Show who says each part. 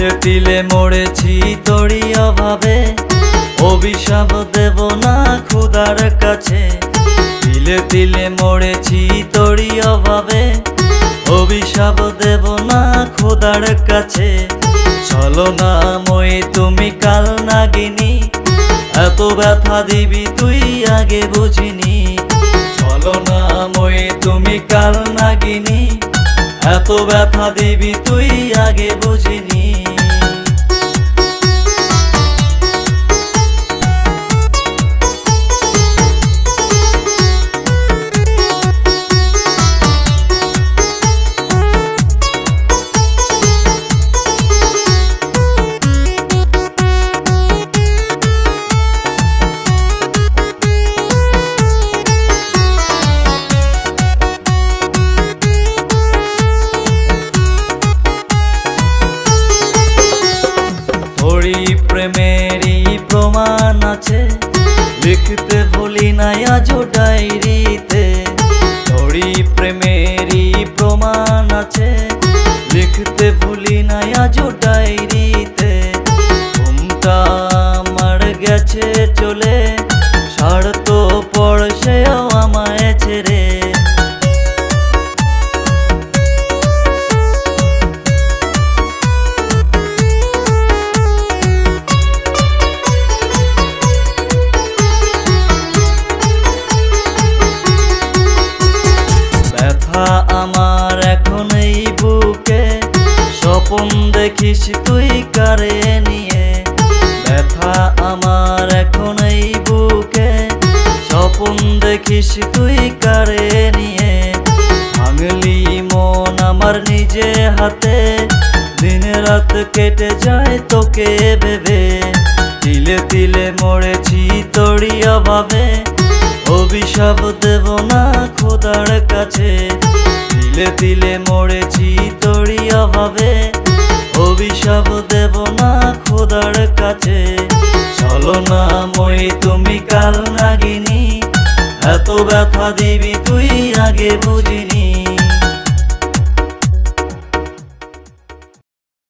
Speaker 1: তিলে তিলে মরেছি তোরি অভাবে, অভিশাপ দেব না খোদার কাছে। তিলে তিলে মরেছি তোরি অভাবে, অভিশাপ দেব না খোদার কাছে। ছলনাময়ী তুমি কাল নাগিনী, এত ব্যথা দিবি তুই আগে বুঝিনি। ছলনাময়ী তুমি কাল নাগিনী, এত ব্যথা দিবি তুই আগে বুঝিনি। প্রেমেরই প্রমাণ আছে, লিখতে ভুলি নাই আজও ডায়েরিতে। তোরি প্রেমেরই প্রমাণ আছে, লিখতে ভুলি নাই আজও ডায়েরিতে। ঘুমটা আমার গেছে চলে, স্বার্থ পর সেও আমায় ছেড়ে। আমার এখন এই বুকে, স্বপ্ন দেখিস তুই কারে নিয়ে। ব্যথা আমার এখন এই বুকে, স্বপ্ন দেখিস তুই কারে নিয়ে। ভাঙলি মন আমার নিজে হাতে, দিন রাত কেটে যায় তোকে ভেবে। তিলে তিলে মরেছি তোরি অভাবে, অভিশাপ দেব না খোদার কাছে। তিলে তিলে মরেছি